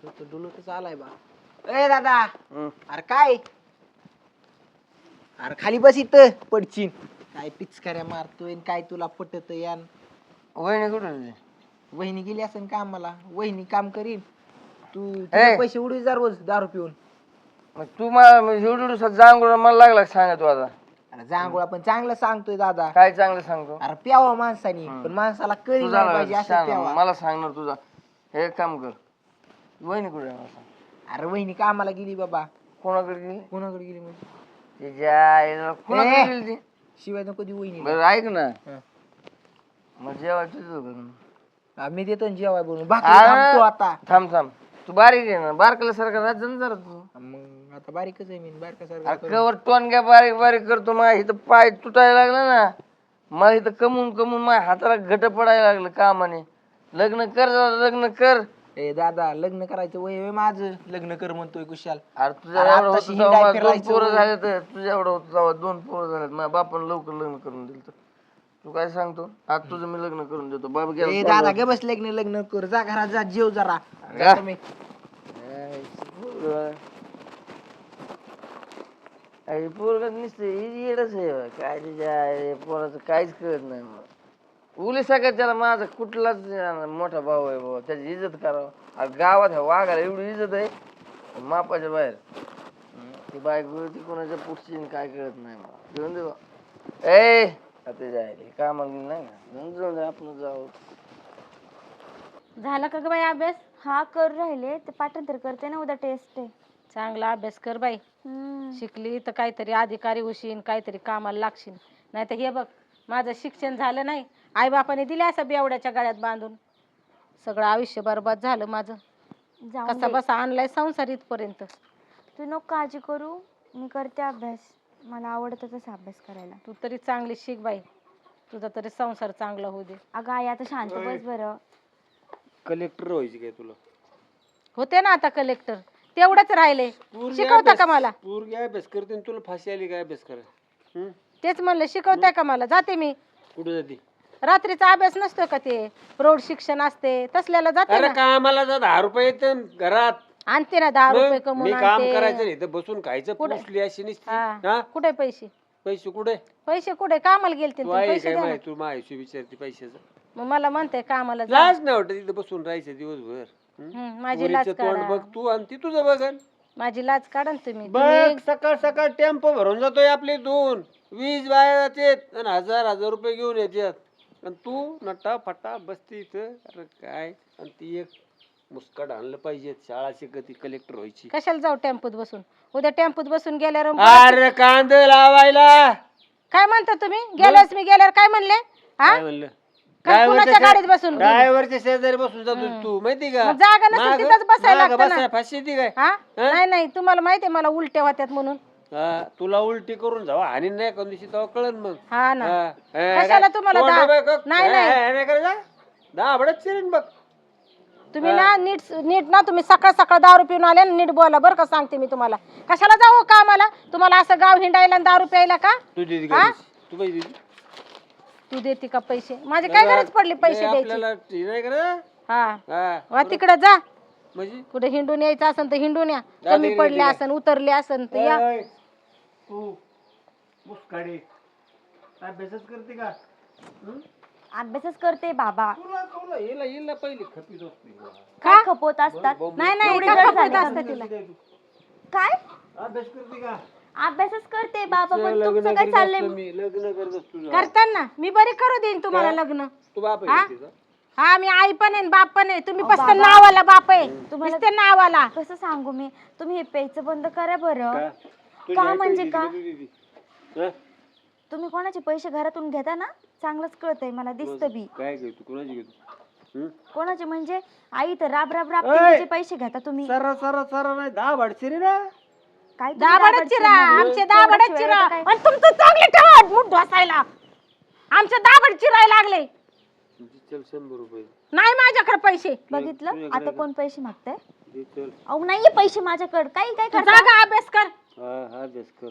तो डुलतच आलाय बा. ए दादा अरे काय अरे खाली बस इथं पडचीन. काय पिचकाऱ्या मारतोय आणि काय तुला पटत यान. वहिनी कुठे वहिनी गेली असेल कामाला. वहिनी काम करीन तू तिला पैसे उडवी जा रोज दारू पिऊन. मग तू मला एवढं जांगुळ मला लागला सांगा तू आता. अरे जांगोळा पण चांगलं सांगतोय दादा. काय चांगलं सांगतो. अरे प्यावा माणसानी पण माणसाला कळी नाही पाहिजे असं प्यावा. मला सांगणार तुझा हे काम कर. वहिनी कुठे अरे वहिनी कामाला गेली बाबा. कोणाकडे गेली. कोणाकडे गेली म्हणजे कोणाकडे गेली ती. शिवाय नको देऊ वहिनी. बरं ऐक ना मग जेवायचं मी देतो जेवाय बनवून भाकरी आता. थांब थांब तू बारीक आहे ना बारकाला सारखा राज जरा तू. मग आता बारीकच आहे मी बारका कवर टोनग्या बारीक बारीक करतो. माझ्या इथं पाय तुटायला लागला ना. मला इथं कमून कमून माझ्या हाताला घट पडायला लागलं कामाने. लग्न कर लग्न कर. ए दादा लग्न करायचं वय माझं. लग्न कर म्हणतोय कुशाल. अरे तुझ्या एवढं होतं 2 पोरं झाले तर तुझ्या एवढं होतं तेव्हा 2 पोरं झालेत. माझ्या बापानं लवकर लग्न करून दिलं तर तू काय सांगतो. आज तुझं मी लग्न करून देतो. बाबा ए दादा गे बस लग्न कर जा घरात जा जेव जरा. पोरग नुसतं येडच आहे काय त्याच्या पोराचं काहीच कळत नाही मला. उली सगळ्यात त्याला माझा कुठलाच मोठा भाऊ आहे बाबा. त्याची इज्जत करावं. गावात वाघाला एवढी इज्जत आहे मापाच्या बाहेर. ती बायको ती कोणाच्या पुढची काय कळत नाही मला. घेऊन दे बा ए आता जायला कामाला गेली नाही का. जाऊन दे आपण जाऊ. झाला का ग बाई अभ्यास. हा कर राहिले ते पाठांतर करते ना उद्या टेस्ट आहे. चांगला अभ्यास कर बाई. शिकली तर काहीतरी अधिकारी होशील काहीतरी कामाला लागशील. नाही तर हे बघ माझं शिक्षण झालं नाही. आई बापाने दिले असं बेवड्याच्या गळ्यात बांधून. सगळं आयुष्य बरबाद झालं माझं. कसा बसा आणलाय संसार इथपर्यंत. तू नको काळजी करू मी करते अभ्यास. मला आवडतं तसं अभ्यास करायला. तू तरी चांगली शिक बाई. तुझा तरी संसार चांगला होऊ दे. अगं आई आता शांत बस बरं. कलेक्टर व्हायची काय तुला. होते ना आता कलेक्टर. तेवढंच राहिले. शिकवता का मला. पोरगी अभ्यास करते आणि तुला फाशी आली काय अभ्यास करा. तेच म्हणलं शिकवताय का मला. जाते मी. कुठे जाते. रात्रीचा अभ्यास नसतोय का ते प्रौढ शिक्षण असते तसल्याला जाते. अरे कामाला जा 10 रुपये येते घरात. आणते ना 10 रुपये कमवून मी काम आणते. करायचं नाही तर बसून खायचं. पुसली अशी नसती. कुठे पैसे. पैसे कुठे. पैसे कुठे कामाला गेलते तू तुम्ही, आहे पैसे काय द्या ना. माहिती तू माझ्याशी विचारते पैशाचं. मग मला म्हणते कामाला जा. लाज नाही वाटत तिथं बसून राहायचं दिवसभर. माझी लाज पोरीचं तोंड काढा. बघ तू आणि ती तुझं बघन. माझी लाज काढा ना तुम्ही. बघ सकाळ सकाळ टेम्पो भरून जातोय आपले 2 20 बाया जातात आणि 1000 रुपये घेऊन येतात. आणि तू नटा फटा बसती इथं. अरे काय. आणि ती एक मुस्काट आणलं पाहिजे. शाळा शिकती कलेक्टर व्हायची. कशाला जाऊ टेम्पोत बसून. उद्या टेम्पोत बसून गेल्यावर अरे कांद लावायला. काय म्हणता तुम्ही. गेल्यास मी गेल्यावर काय म्हणले. काय म्हणलं. काय कुणाच्या गाडीत बसून गेली? ड्रायव्हरच्या शेजारी बसून जातो तू माहिती का. मग जागा नसेल तिथंच बसायला लागतं ना. फाशी येते काय. नाही नाही तुम्हाला माहितीये मला उलट्या होत्यात म्हणून. तुला उलटी करून जावा आणि नाही कोण दिवशी तेव्हा कळन मग. हा ना कशाला तुम्हाला नाही नाही दाबडच चिरीन बघ. तुम्ही ना नीट नीट ना तुम्ही सकाळ सकाळ दारू पिऊन आले ना नीट बोला बरं का सांगते मी तुम्हाला. कशाला जाऊ कामाला तुम्हाला असं गाव हिंडायला आणि दारू प्यायला का. तू देते का. तू पैसे देते. तू देते का पैसे. माझी काय गरज पडली पैसे द्यायची. नाही का. वा तिकडे जा. म्हणजे कुठे हिंडून यायचं असेल तर हिंडून या. कमी पडले असेल उतरले असेल तर या. तू मुस्काडी अभ्यासच करते का. अभ्यासच करते बाबा. पहिली खपीत असते. काय खपवत असतात. नाही नाही का खपवत असतं तिला. काय अभ्यास करते का. अभ्यासच करते बाबा. पण तुमचं काय चाललंय. मी लग्न करत असतो. करताना मी बरी करू देईन तुम्हाला लग्न. तू बाप आहे तिचा. हा मी आई पण आहे बाप पण आहे. तुम्ही फक्त नावाला बाप आहे. तुम्हाला नावाला. कसं सांगू मी. तुम्ही हे प्यायचं बंद करा बरं. का म्हणजे का. तुम्ही कोणाचे पैसे घरातून घेता ना चांगलंच कळतंय मला दिसतं बी. काय घेतो कोणाची घेतो. कोणाचे म्हणजे आई तर राब राब राब तिचे पैसे घेता तुम्ही. सर नाही 10 भाडची रे ना. काय दाबडच चिरा आमचे दाबडच चिरा. आणि तुमचं चांगले ठेवा मूठ ढोसायला. आमचे दाबड चिरायला लागले. 100 रुपये नाही माझ्याकडे पैसे. बघितलं आता कोण पैसे मागताय. दे चल. अहो नाहीये पैसे माझ्याकडे. काय काय तू करता. जागा अभ्यास कर. हा अभ्यास कर.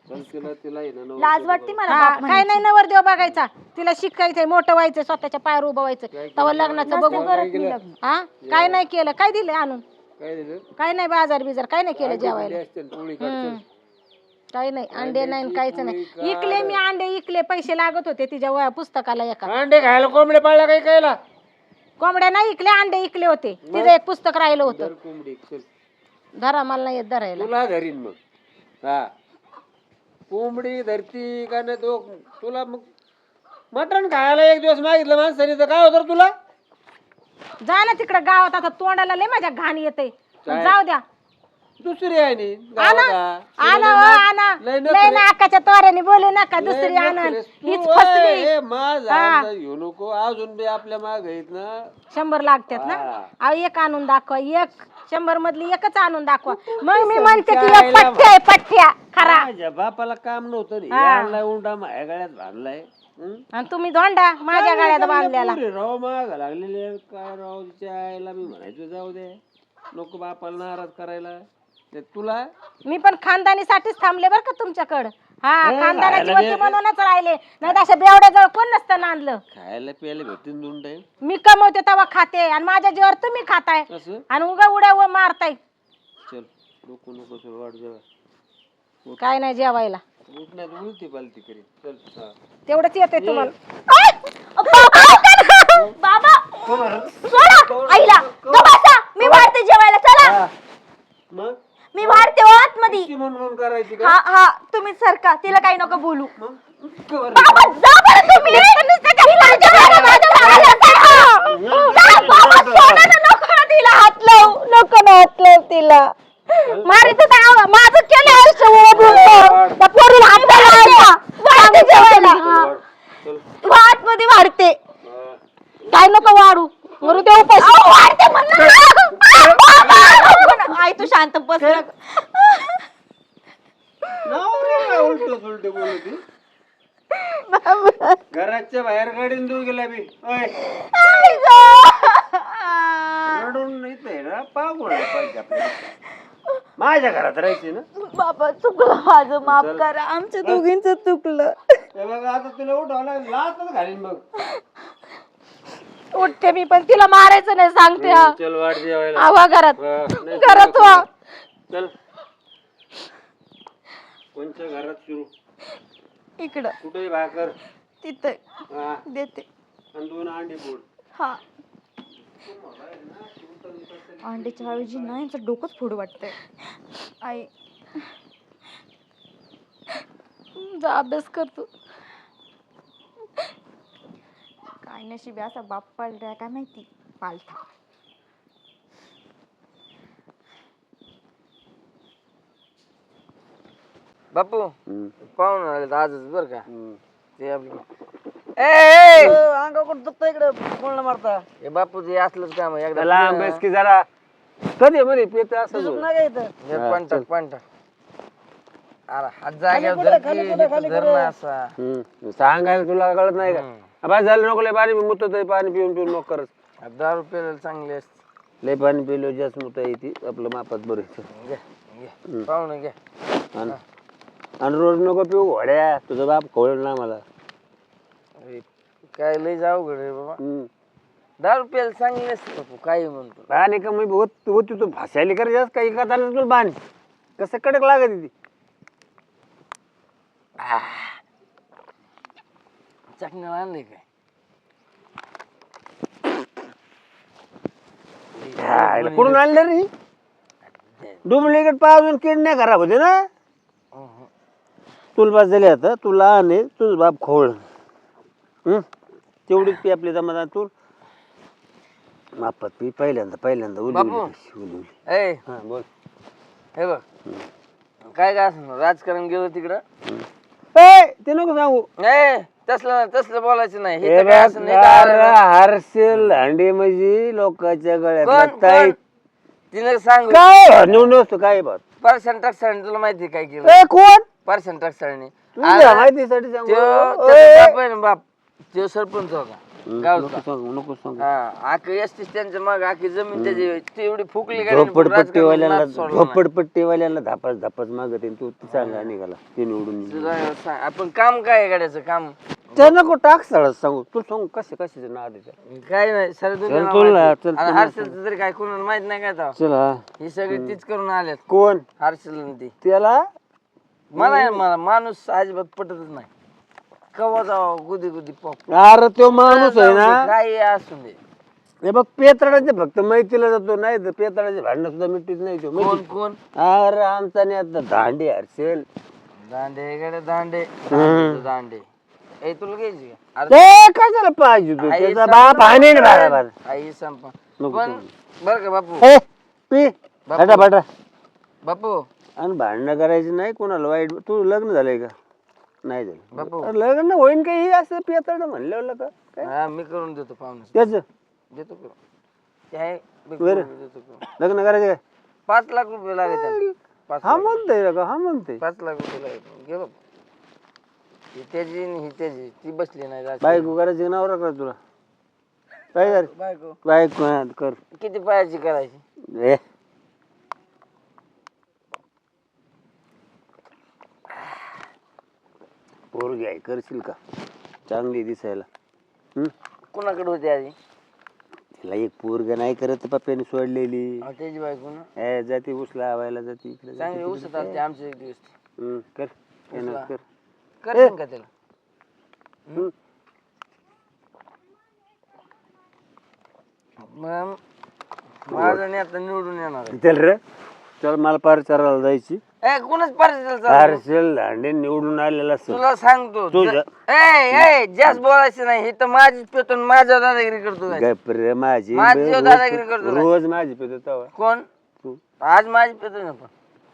चल तिला आहे ना लाज वाटते मला हा, बाप काय म्हणायची. नाही नवरदेव बघायचा. तिला शिकायचंय मोठं व्हायचं स्वतःच्या पायावर उभं व्हायचं. तेव्हा लग्नाचं नसते बघू. करत मी लग्न. हा काय नाही केलं. काय दिलं आणून. काय दिलं काय नाही बाजार बिजार काय नाही केलं जेवायला. असते पोळी काढते. काही नाही अंडे नाही आणि काहीच नाही. इकले मी अंडे इकले, पैसे लागत होते तिच्या पुस्तकाला एका. अंडे खायला कोंबडे पाळला काही कायला कोंबड्या नाही इकले, अंडे इकले होते. तिचं एक पुस्तक राहिलं होतं. दर कोंबडी चल धरा मला नाही येत धरायला. तुला धरीन मग हा कोंबडी धरती का नाही तो तुला मग मटण खायला एक दिवस मागितलं माणसाने तर काय होतं तुला जा ना तिकडे गावात, आता तोंडाला लय माझ्या घाण येते. काय? जाऊ द्या. दुसरी आहे नी आणा आणा हो, आणा. लय नाकाच्या तोऱ्याने बोलू नका. दुसरी आणन हीच फसली. माझा घेऊ नको अजून बी आपल्या माग आहेत ना 100 लागतात ना. हा. अहो एक आणून दाखवा, एक 100 मधली एकच आणून दाखवा. मग मी म्हणते की एक पठ्ठ्या आहे, पठ्ठ्या खरा. माझ्या बापाला काम नव्हतं रे हा. आणलाय उंडा माझ्या गळ्यात बांधलाय आणि तुम्ही धोंडा माझ्या गाड्यात बांधलेला. राव माग लागलेले काय राव तिच्या आईला मी म्हणायचो जाऊ दे नको बापाला नाराज करायला ते तुला मी पण खानदानीसाठीच थांबले बर का तुमच्याकडं. हा खानदानाची खायला वती म्हणूनच राहिले. नाही अशा बेवड्याजवळ कोण नसतं नांदलं. खायला प्यायला भेटून दोन टाइम मी कमवते तेव्हा खाते आणि माझ्या जीवावर तुम्ही खाताय कसं आणि उगा उड्या व मारताय. चल नको नको चल वाट जाऊ काय नाही जेवायला उठण्यात उलटी पालती करी चल हा. तेवढंच येते तुम्हाला. बाबा सोडा आईला. बसा मी वाढते जेवायला. चला हा. मग मी वाढते आतमध्ये. किती म्हणून करायची का हा हा तुम्ही सरका, तिला काही नको बोलू. मग कवर बाबा जा बरं तुम्ही. सोडा ना, नको ना तिला हात लावू. नको ना हात लावू तिला. मारीचं काय माझं केलं हर्ष ओढून त्या पोरीला हात लावायचा. वाढते जेवायला. वाढ. चल आतमध्ये वाढते. हा. काय नको वाढू मरू दे उपाशी. वाढते म्हणलं. आई तू शांत बस. उलट उलट बोलती घराच्या बाहेर गाडीन देऊ गेला मी ओय. रडून नाही ते ना पागोळ पाहिजे आपल्याला. माझ्या घरात राहायची ना बाबा चुकलं माझं, माफ करा. आमच्या दोघींचं चुकलं. हे बघ आता तुला उठवला लातच घालीन मग उठते मी पण तिला मारायचं नाही सांगते. हा. चल वाट जेवायला आवा घरात हा, नाही घरात सुरू वा. कर. चल कोणच्या घरात सुरू इकडं कुठे भाकर तिथं हा देते. आणि 2 अंडी पोड हा अंड्याच्या ऐवजी ना यांचं डोकंच फोडू वाटतंय. आई जा अभ्यास करतो. काय नशीब आहे असा बाप पडलाय काय माहिती. पालथा बापू पाहून आले आजच बर का ते आपलं अंगावर दुखतं इकडे बोलणं मारता. हे बापू ते असलंच काम आहे. एकदा लांब बस की जरा कधी मध्ये पेत असं दुखणं काय इथं? हे पांढरा पांढरा अरे हात जाग्यावर धर ना असा. सांगायला तुला कळत नाही का बस झालं नको लय पाणी मुत पाणी पिऊन पिऊन मग करत दारू प्यायला चांगली असते. लय पाणी पिलो जास्त मुता येते आपलं मापात बरं घ्या घ्या पाहुणं घ्या. आणि रोज नको पिऊ घोड्या तुझा बाप खोळ ना मला अरे, काय लय जाऊ घडे बाबा. दारू प्यायला चांगली नसते बापू काही म्हणतो. पाणी कमी होती तू भासायला कर जास्त काही का चाललं तुला पाणी कसं कडक लागत ती चटण्या आणले काय कुठून आणलं रे डुप्लिकेट पाजून किडण्या खराब होते ना तुला पास झाले आता तुला आणि तुझ बाप खोळ तेवढीच पी आपली जमा तू मापात पी पहिल्यांदा बापू. ए हा बोल हे बघ काय काय असं राजकारण गेलं तिकडं. ते नको सांगू ए तसलं बोलायचं नाही. हे हे तर काय असं नाही का अरे, हर्षल हांडे म्हणजे लोकांच्या गळ्यात कोण तिने सांगू काय निवडून असतो काय बात पर्सन टक्साने तुला माहिती काय केलं. कोण पर्सन टक्साने तुझ्या माहितीसाठी सांगू बाप आहे ना बाप तो सरपंच होता गावचा. नको सांगू हा आखी असतीस त्यांच्या मग आखी जमीन त्याची ती एवढी फुकली गाडी आणि झोपडपट्टीवाल्याला राजकारणात सोडलं नाही. झोपडपट्टीवाल्याला धापास मागत तू चांगला निघाला ते निवडून तुला सांग, आपण काम काय आहे गाड्याचं काम त्या नको टाक सळ सांगू तू सांगू कशाचे नाव द्यायचं काय नाही सर चल तुला चल हर्षल तरी काय कोणाला माहित नाही काय तेव्हा. चला ही सगळी तीच करून आल्यात कोण हर्षल आणि ती त्याला मला माणूस अजिबात पटतच नाही कवा जावा गुदी गुदी पॉप अरे तो माणूस आहे ना काही असू दे हे बघ पेतडाचे फक्त मैतीला जातो नाही तर पेतडाचे भांडणं सुद्धा मिटत नाही तो कोण कोण अरे आमचा नाही आता दांडी हरसेल दांडे गडे दांडे दांडे ए तुला घ्यायची का ते कशाला पाहिजे तू आई त्याचा संपा. बाप आहे नाही बरोबर आई संपा नको पण बर का बापू हे पी फाटा फाटा बापू आणि भांडणं करायची नाही कोणाला वाईट तू लग्न झालंय का नाही बापू. झालं अरे लग्न होईन काही असं पेतड म्हणलं का काय हा मी करून देतो पाहुणे त्याच देतो करून ते आहे मी बरं. करून देतो करून. लग्न करायचं काय 5 लाख रुपये लागेल 5 हा म्हणतोय का हा म्हणतोय 5 लाख रुपये लागेल घे बापू ही त्याची आणि ही त्याची ती बसली नाही जास्त. बायको करायची नवरा कर तुला काय कर बायको बायको कर किती पायाची करायची ए पोरगी आहे करशील का चांगली दिसायला कोणाकडे होती आधी तिला एक पोरग नाही करत पप्प्याने सोडलेली त्याची बायको ना ए जाती ऊस लावायला जाती इकडे चांगली उसत असते आमच्या एक दिवस कर येणार कर करशील का त्याला मग माझं नाही आता निवडून येणार आहे. चल रे चल मला पारचाराला जायची ए कोणच पार्सल पार्सल दांडे निवडून आलेला असतो तुला सांगतो तुझं. ए जास्त बोलायचं नाही हे तर माझीच पेटून माझ्या दादागिरी करतो काय. गप्रे माझी माझी दादागिरी करतो काय. रोज माझी पेतो तवा कोण तू आज माझी पेटू ना पण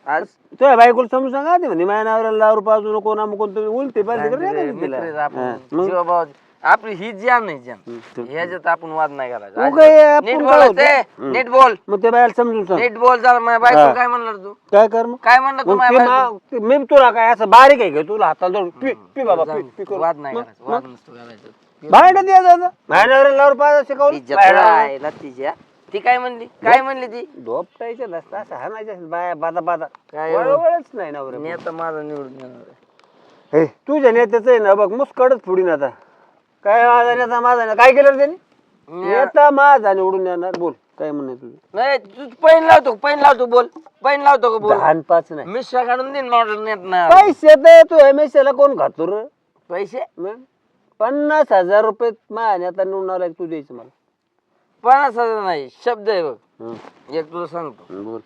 आज तुझ्या बायकोला समजून सांगा ते म्हणे माझ्या नावाला दारू पाजू नको ना कोण तुम्ही उलटे पाहिजे मित्र आहेत आपण जीवाभावाचे. आपली ही जान नाही जान ह्याच्यात आपण वाद नाही करायचा नीट बोलायचं नीट बोल मग ते बायला समजून सांग नीट बोल जरा माझ्या बायको काय म्हणणार तू काय कर मग काय म्हणलं तू मग माझ्या ते बायको? मी तुला काय असं बारीक आहे का तुला हाताला धरून पी पी बाबा पी पी करू. वाद नाही करायचा वाद नसतो करायचा बाहेर द्या दादा माझ्या नवऱ्याला पाज इज्जत राहायला तिच्या ती काय म्हणली काय म्हणली ती धोपटायचं नसतं असं हाणायचं बाया बादा बादा काय वळवळच नाही नवऱ्या नेता माझा निवडून येणार आहे. हे तुझ्या नेत्याचं आहे ना बघ मुस्कडच फोडीन आता काय माझा नेता माझा नेता काय केलं रे त्यांनी नेता माझा निवडून येणार बोल काय म्हणणं आहे तुझं नाही तू पैन लावतो बोल पैन लावतो का बोल लहान पाच नाही मिश्रा काढून देईन मला नेत नाही पैसे दे तू एमएसला कोण खातो रे पैसे मग 50,000 रुपये माझ्या नेता निवडून आला तू द्यायचं मला 50,000 नाही शब्द आहे बघ हं, एक तुला सांगतो बोल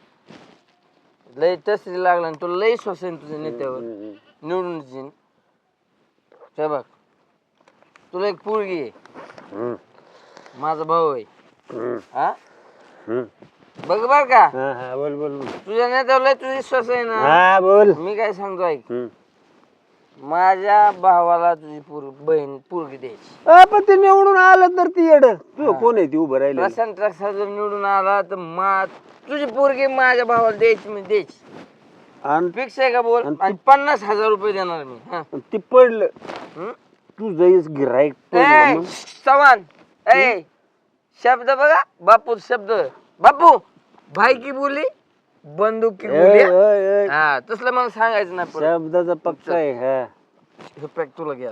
लय तसरी लागला आणि तुला लय श्वास आहे तुझ्या नेत्यावर हं, निवडून येईन ते बघ तुला एक पोरगी आहे हं, माझा भाऊ आहे हं, हा हं. बघ बर का हा हा बोल बोल बोल. तुझ्या नेत्यावर लय तुझा विश्वास आहे ना हा बोल मी काय सांगतो ऐक हं. माझ्या भावाला तुझी बहीण पोरगी द्यायची पण ते निवडून आलं तर ती येड तू कोण आहे ती उभं राहिली प्रशांत रक्षा जर निवडून आला तर तुझी पोरगी माझ्या भावाला द्यायची मी द्यायची आणि फिक्स आहे का बोल आणि 50,000 रुपये देणार मी हा ती पडलं हं? तू जाईस गिराईक ए, सवान ए शब्द बघा बापू शब्द बापू भाई की बोली बंदूक की बोली हा तसलं मला सांगायचं नाही पडत. शब्दाचा पक्का आहे हा हे पॅक तुला घ्या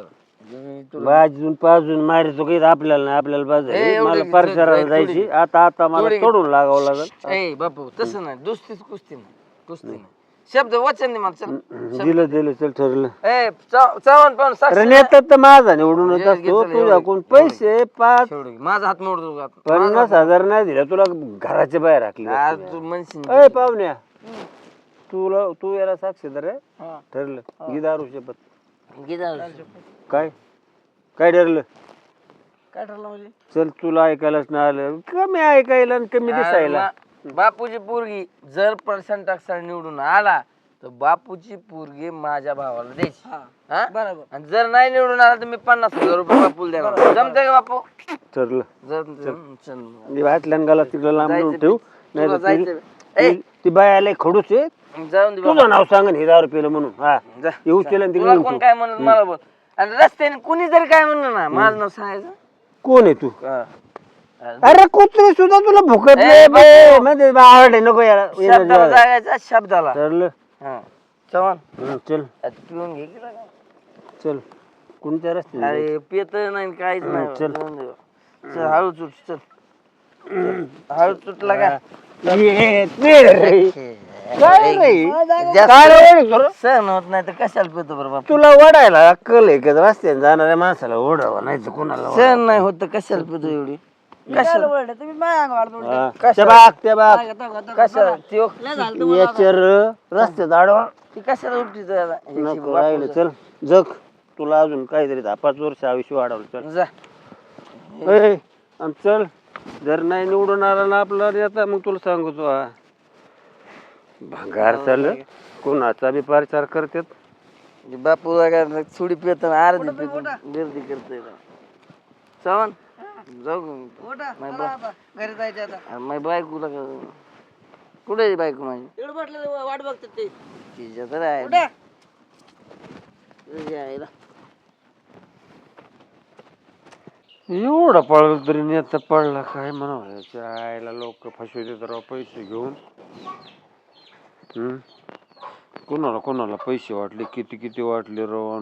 बाजून पाजून मारतो काही आपल्याला नाही आपल्याला ए, बाजू एवढं मला घे, परचाराला थोडी- जायची आता आता मला थोडी घे. तोडून लागावं लागल ए बापू तसं नाही दुसरीच कुस्ती नाही कुस्ती नाही शब्द वचन दे मला चल दिलं दिलं चल ठरलं ए चव्हाण पण साक्षी नेता तर माझा निवडून घे, असतो घे, तुझ्याकडून पैसे पाच शेवटी माझा हात मोडतो का 50,000 नाही दिला तुला घराच्या बाहेर राखली आज तू म्हणशील अय पाहुण्या तू याला साक्षीदार आहे ठरलं घे दारू शपथ काय काय ठरलं काय ठरलं म्हणजे चल तुला ऐकायलाच नाही आलं कमी ऐकायला आणि कमी दिसायला बापूची पोरगी जर पर्सेंट अक्षर निवडून आला तर बापूची पोरगी माझ्या भावाला द्यायची हा? बरोबर. आणि जर नाही निवडून आला तर मी 50,000 रुपये बापूला देणार जमतंय का बापू ठरलं जर चल भातल्यान गाला तिकडे लांब नेऊन ठेव तुला नाही जायचं ए ती बाय आले खडूच आहे जाऊन दे तुझं नाव सांग हे 10 रुपये म्हणून हा जा. येऊ केलं तुला कोण काय म्हणत मला बोल आणि रस्त्याने कुणी जरी काय म्हणलं ना माझं नाव सांगायचं कोण आहे तू हा. अरे कुत्री सुद्धा तुला भुकत नाही बे. म्हणजे आवड आहे नको याला शब्दाला जागायचा शब्दाला ठरलं हा चव्हाण चल आता पिऊन घे की लागा. चल कोणत्या रस्ते अरे पेत नाही काहीच नाही चल. जाऊन दे. चल हळू चुट चल हळू चुटला का काय रे सहन होत नाही तर कशाला पेतो बरं बाप तुला वडायला अक्कल आहे का रस्त्याने जाणाऱ्या माणसाला ओढावा नाही तर कोणाला सहन नाही होत तर कशाला पेतो एवढी कशाला कशाला त्यो याच्यावर रस्त्यात आडवा ती कशाला उठती नको राहिलं चल जग तुला अजून काहीतरी 5 वर्ष आयुष्य वाढवलं चल जा ए, आणि चल जर नाही निवडून आला ना आपला नेता मग तुला सांगतो हा भंगार चाल कोणाचा बी प्रचार करतात बापू थोडी पेत अर्धी पेतो गर्दी करतोय चव्हाण जाऊ घरी जायचं आता माझी बायकोला कुठे आहे बायको माझी एवढं म्हटलं वाट बघतात ते तिच्या तर आहे कुठे? तुझ्या आईला. एवढा पळलं तरी नेता पडला काय म्हणावं याच्या आईला लोक फसवतात राव पैसे घेऊन कोणाला कोणाला पैसे वाटले किती किती वाटले राव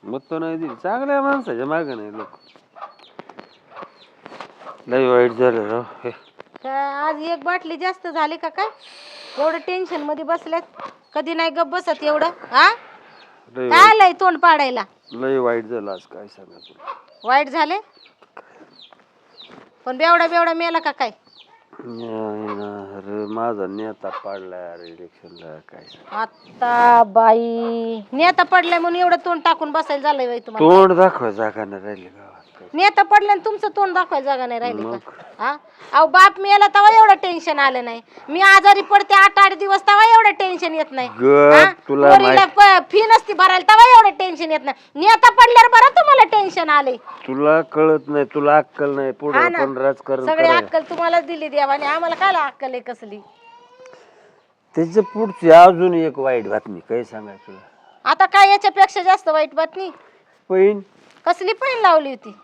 मत नाही दिली चांगल्या माणसाच्या मागे नाही लोक लय वाईट झालं राव हे आज एक बाटली जास्त झाली का काय एवढं टेन्शन मध्ये बसल्यात कधी नाही गप बसत एवढं हा काय आलंय तोंड पाडायला लय वाईट झालं आज काय सांगा तुला वाईट झाले पण बेवडा बेवडा मेला का काय अरे माझा नेता पाडलाय अरे इलेक्शनला काय आता बाई नेता पडलाय म्हणून एवढं तोंड टाकून बसायला झालंय बाई तुम्हाला तोंड दाखवा जागा नाही राहिली गावात काय नेता पडलं आणि तुमचं तोंड दाखवायला जागा नाही राहिली का हा अहो बाप मेला तेव्हा एवढं टेन्शन आलं नाही मी आजारी पडते 8-8 दिवस तेव्हा एवढं टेन्शन येत नाही गप तुला फी नसती भरायला तेव्हा एवढं टेन्शन येत नाही नेता पडल्यावर बरं तुम्हाला टेन्शन आले तुला कळत नाही तुला अक्कल नाही पुढे पण राजकारण सगळी अक्कल तुम्हाला दिली देवाने आम्हाला काय अक्कल आहे कसली त्याच्या पुढची अजून एक वाईट बातमी काय सांगायचं तुला आता काय याच्यापेक्षा जास्त वाईट बातमी पैन कसली पैन लावली होती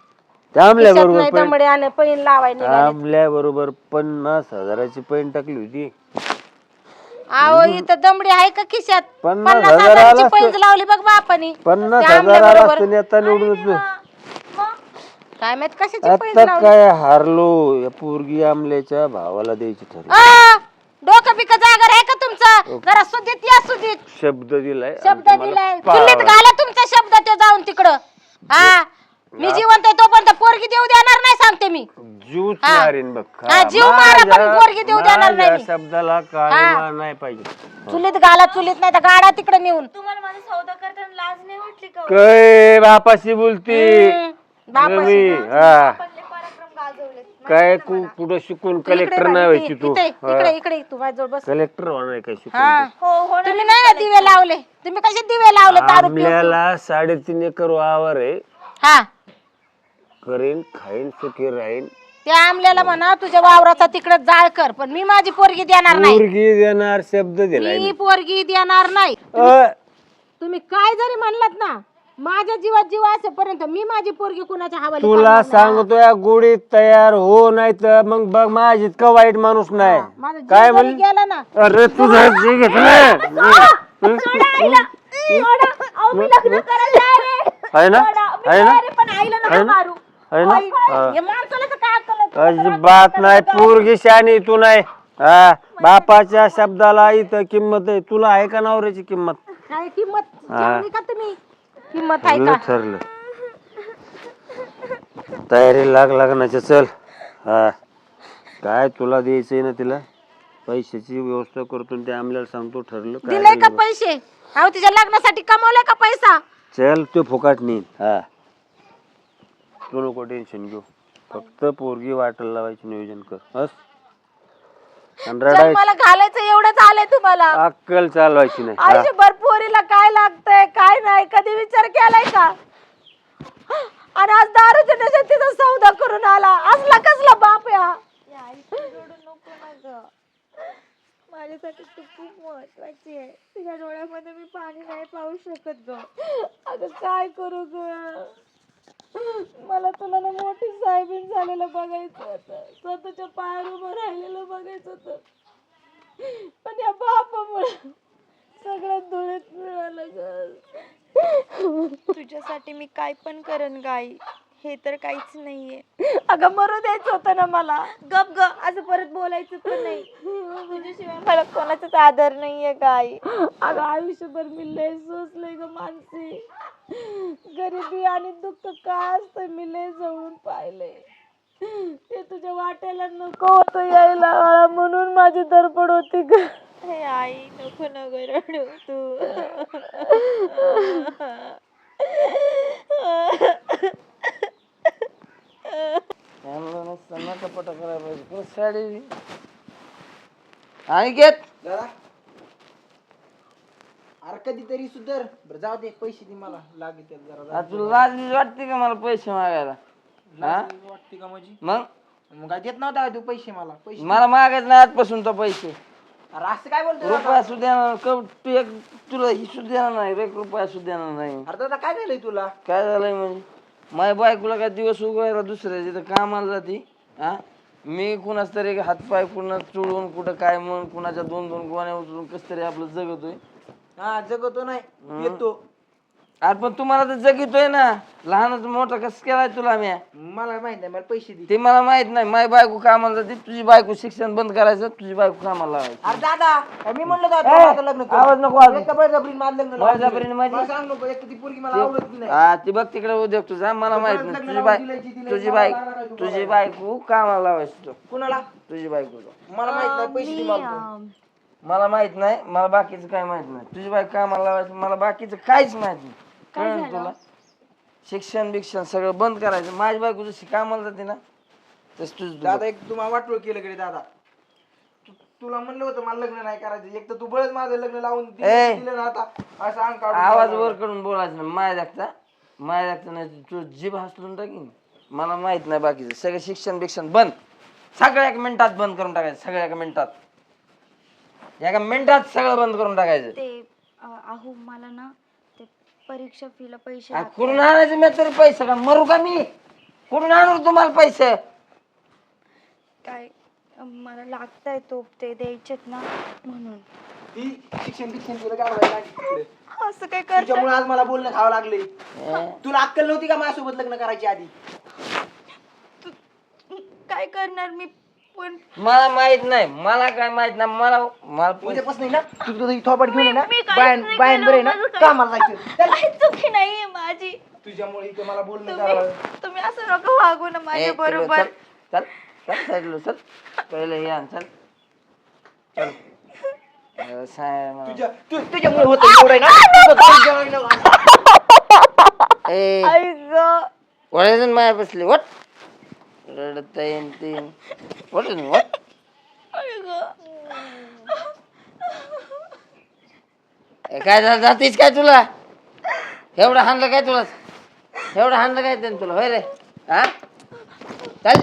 थांबल्या खिशात बरोबर नाही दमडे आणि पैन लावायला निघाले. थांबल्या बरोबर 50,000ची पैन टाकली होती अहो इथं दमडी आहे का खिशात 50,000 50,000ची पैंज लावली बघ बापानी 50,000 आला असतं नेता निवडून येतो. काय माहित कशाची पैंज आता लावली काय हारलो या पोरगी आमल्याच्या भावाला द्यायची ठरली डोकं बिक जागर आहे का तुमचं जरा सुधीत या सुधीत शब्द दिलाय शब्द दिलाय चुलीत घाला तुमचा शब्द ते जाऊन तिकडं हा मी जिवंत आहे तोपर्यंत पोरगी देऊ देणार नाही सांगते मी जीवच मारीन बघ हा, जीव मारा पण पोरगी देऊ देणार नाही मी. शब्दाला काय नाही पाहिजे चुलीत घाला चुलीत नाही तर गाडा तिकडे नेऊन तुम्हाला माझा सौदा करताना लाज नाही वाटली का काय बापाशी बोलती बापाशी. हा पडले पराक्रम गाजवले काय कुठं शिकून कलेक्टर नाही व्हायची तू इकडे इकडे तू माझ्याजवळ बस कलेक्टर होणार काय शिकून हा हो हो तुम्ही नाही ना दिवे लावले तुम्ही कसे दिवे लावले दारू पिऊन? आपल्याला 3.5 एकर वावर आहे हा करीन खाईन सुखी राहीन त्या आमल्याला म्हणा तुझ्या वावराचा तिकडे जाळ कर पण मी माझी पोरगी देणार नाही पोरगी देणार शब्द दिलाय मी पोरगी देणार नाही अ, तुम्ही काय जरी म्हणलात ना माझ्या जीवात जीव असेपर्यंत मी माझी पोरगी कुणाच्या हवाली तुला करणार नाही. सांगतो या गोडीत तयार हो नाही तर मग बघ माझी इतका वाईट माणूस नाही माझा जीव काय जरी म्हण गेला ना अरे तुझा जीव घेतला आहे ना आहे ना पण आईला नका मारू आहे ना हे माणसाला तर काय अक्कल आहे? अजिबात नाही पोरगी शानी तू नाही हा बापाच्या शब्दाला इथं किंमत आहे तुला आहे का नवऱ्याची किंमत काय किंमत ठेवली का तुम्ही किंमत आहे का ठरलं तयारी लग्नाच्या चल हा काय तुला द्यायचंय ना तिला पैशाची व्यवस्था करतो आणि ते आम्हाला सांगतो ठरलं काय दिले का पैसे अहो तिच्या लग्नासाठी कमवले का पैसा चल तू फुकाट नेईन हा तू नको टेन्शन घेऊ फक्त पोरगी वाटेल लावायची नियोजन कर बस आणि रडायचं मला घालायचं एवढंच आलंय तुम्हाला अक्कल चालवायची नाही हा. आयुष्यभर पोरीला काय लागतंय काय नाही कधी विचार केलाय का आणि आज दारूच्या नशेत तिचा सौदा करून आला असला कसला बाप या माझ्यासाठी तू खूप महत्वाची आहे तुझ्या डोळ्यामध्ये मी पाणी नाही पाहू शकत ग अगं काय करू ग मला तुला ना मोठी साहेबीन झालेलं बघायचं होतं स्वतःच्या पायावर उभं राहिलेलं बघायचं होतं पण या बापामुळे सगळं धुळीत मिळालं ग. तुझ्यासाठी मी काय पण करेन गाई, हे तर काहीच नाहीये. अगं मरू द्यायचं होतं ना मला. गप ग, असं परत बोलायचं पण नाही. तुझ्याशिवाय मला कोणाचाच आदर नाहीये गाई. अगं आयुष्यभर मी लय सोसलंय ग मानसी. गरिबी आणि दुःख काय असतं मी लय जवळून पाहिलंय. ते तुझ्या वाट्याला नको होतं यायला, म्हणून माझी धडपड होती ग. हे आई, नको ना ग रडू तू. नटापटा करायला पाहिजे कोण साडी आणि घेत दादा अरे कधीतरी सुधर. बरं जाऊ दे, पैसे दे मला लागेल जरा. तुला लाज बीज वाटते का मला पैसे मागायला? लाज वाटते का माझी? मग मग काय देत नव्हता तू पैसे मला? पैसे मला मागायचं नाही आजपासून तो पैसे. अरे असं काय बोलतो रुपया सुद्धा देणार तू एक तुला ही सुद्धा देणार नाही, एक रुपया सुद्धा देणार नाही. अरे दादा काय झालंय तुला? काय झालंय म्हणजे माझ्या बायकोला काय दिवस उगवायला दुसऱ्या तिथं कामाला जाते. हा मी कुणाच तरी हातपाय कुणा चोळून कुठं काय म्हणून कुणाच्या दोन दोन गोण्या उचलून कस तरी आपलं जगतोय. हा जगतो नाही येतो. अरे पण तुम्हाला तर जगितोय ना, लहानच मोठा कस केलाय तुला मी. मला माहित नाही, मला पैसे दे. ते मला माहित नाही. माझी बायको कामाला जाते, तुझी बायको शिक्षण बंद करायचं, तुझी बायको कामाला लावायची. अरे दादा मी म्हणलं होतं लग्न कर. आवाज नको वाजवू. एका बळजबरीने माझं लग्न लावून बळजबरीने दिलं. माझी? मला सांग नको, एक तर ती पोरगी मला आवडत बी नाही. हा ती बघ तिकडे उद्योग तुझा, मला माहित लग्न नाही. लावून दिलंय, दिलंय, तुझी मला लागणार काय तू तुझी बायको कामाला लावायची. कुणाला? तुझी बायको मला माहित नाही, पैसे दे मला. मला माहित नाही, मला बाकीचं काय माहित नाही. तुझी बायको कामाला लावायची, मला बाकीचं काहीच माहित नाही. कळलं तुला? शिक्षण बिक्षण सगळं बंद करायचं. माझी बायको जशी कामाला जाते ना तस तुझं दादा एक तुम्हाला वाटलं केलं कडे दादा. तुला म्हणलं होतं मला लग्न नाही करायचं, एक तर तू बळच माझं लग्न लावून दिलं ना. आता असं अंग काढून आवाज वर कडून बोलायचं ना. माय दाखता नाही तू जीभ हसलून टाकीन. मला माहित नाही बाकीचं सगळं. शिक्षण बिक्षण बंद, सगळं 1 मिनिटात बंद करून टाकायचं. सगळं 1 मिनिटात, 1 मिनिटात सगळं बंद करून टाकायचं. ते अहो मला ना ते परीक्षा फीला पैसे आ, कुठून आणायचं मी तरी पैसे? का मरू का मी? कुठून आणू तुम्हाला पैसे? काय मला लागताय तो ते द्यायचेत ना म्हणून. ती शिक्षण बिक्षण तुला गावाला लागली तिकडे. असं काय कर. तुझ्यामुळे आज मला बोलणं खावं लागले. तुला अक्कल नव्हती का माझ्यासोबत लग्न करायची आधी? काय करणार मी पण. मला माहित नाही, मला काय माहित नाही. मला उद्यापासून ना तू तुझं थोपाट घेऊन ये ना, मी काहीच बायन नाही बायन केलं, बरे ना माझं काही- कामाला जायचं. चल. काही चुकी नाहीये माझी. तुझ्यामुळे इथे मला बोलणं करावं. तुम्ही असं नको वागू ना माझ्या बरोबर. चल चल साईडला चल. पहिले या चल चल. तुझ्यामुळे होतं एवढं आहे ना. ए आई ग. वळायचं माया बसली वट रडत येईन तीन वट वट. आई ग. काय झालं जातीस काय तुला? एवढं हाणलं काय तुला? एवढं हाणलं काय त्यानं तुला? होय रे हा चल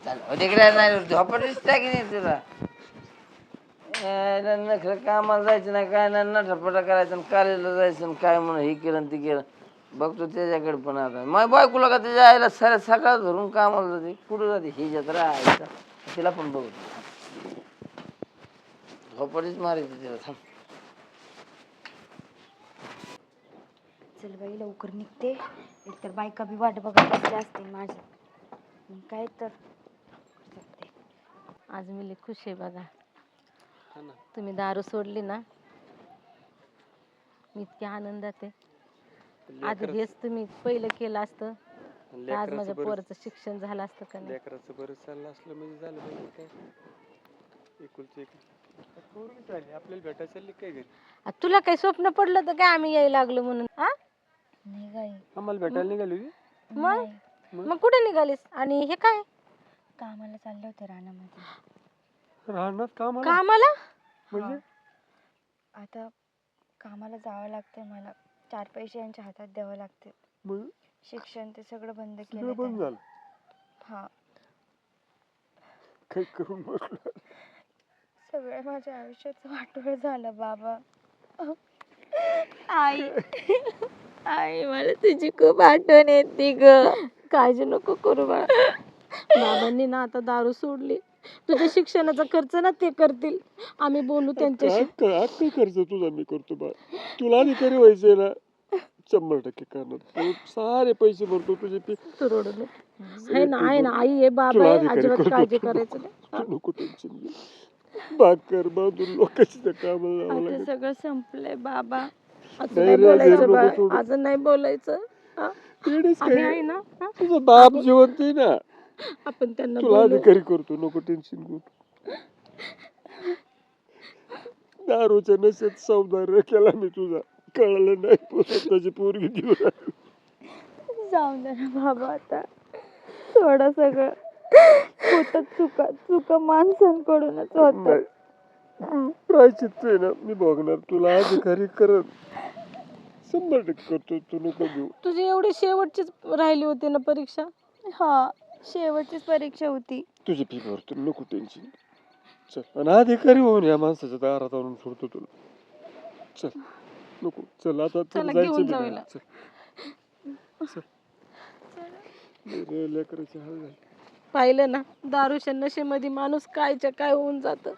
चल तिकडे नाही झोपडीच टाकी नाही तुला. नखरं कामाला जायचं नाही काय नाही, नटापटा करायचं आणि कॉलेजला जायचं आणि काय म्हणून हे केलं आणि ते केलं. बघतो त्याच्याकडे पण आता माझ्या बायकोला का त्याच्या आईला साऱ्या सकाळ धरून कामाला जाते. कुठं जाते ही जत्रा राहायचा तिला पण बघतो. झोपडीच मारायची तिला. थांब चल बाई लवकर निघते. एकतर बायका बी वाट बघत बसल्या असतील माझ्या. मग काय तर जाते. आज मी लई खुश आहे बघा. तुम्ही दारू सोडली ना, मी इतकी आनंदात आहे. आधी हेच तुम्ही पहिलं केलं असतं तर आज माझ्या पोराचं शिक्षण झालं असतं का नाही. लेकराचं बरं चाललं असलं म्हणजे झालं पाहिजे. काय एकुलची एक पोरगी झाली, आपल्याला भेटायला चालली काय घरी? तुला काही स्वप्न पडलं तर काय आम्ही यायला लागलो म्हणून? हा नाही गाई. आम्हाला भेटायला निघाली. मग मग कुठे निघालीस? आणि हे काय कामाला चालले होते रानामध्ये. राहणार काम कामाला? म्हणजे आता कामाला जावं लागतंय मला. 4 पैसे यांच्या हातात द्यावं लागते. मग शिक्षण ते सगळं बंद सगळं केलं बंद त्यांनी. झालं. हा काय करून बसलं. सगळं माझ्या आयुष्याचं वाटोळं झालं बाबा. आई आई मला तुझी खूप आठवण येते ग. काळजी नको करू बाळा. बाबांनी ना आता दारू सोडली. तुझ्या शिक्षणाचा खर्च ना ते करतील. आम्ही बोलू त्यांच्याशी. काय खर्च तुझा मी करतो बा. तुला अधिकारी व्हायचंय ना 100% करणार. तू सारे पैसे भरतो तुझे तू रडू नको. आहे ना आई आहे बाबा आहे. अजिबात काळजी करायचं नाही. तू नको टेन्शन घे. भाकर बांधून लोकांच्या कामाला लावावं आता लागेल. सगळं संपलंय बाबा. अजून नाही बोलायचं बाळ. अजून नाही बोलायचं. हा? येडेच आम्ही काय? आहे ना. हा? तुझा बाप जिवंत आहे ना. आपण त्यांना तुला बोलू. अधिकारी करतो नको टेन्शन घेऊ. दारूच्या नशेत सौंदर्य केला मी तुझा. कळलं नाही स्वतःची पोरगी देऊ राहिली. जाऊ दे ना बाबा आता. थोडं सगळं होतात चुका माणसांकडूनच होतात. नाही प्रायचित्त आहे ना मी बघणार. तुला अधिकारी करत 100% करतो. तू नको देऊ. तुझी एवढी शेवटचीच राहिली होती ना परीक्षा. हा शेवटचीच परीक्षा होती. तुझी फी भरतो नको टेन्शन. चल आणि अधिकारी होऊन या माणसाच्या दारात आणून सोडतो तुला. चल नको चल आता चला, जायचं घेऊन बी जाऊ नाही. हिला. चल लेकराची हाल झाली. पाहिलं ना दारूच्या नशेमध्ये माणूस कायच्या काय होऊन जातं.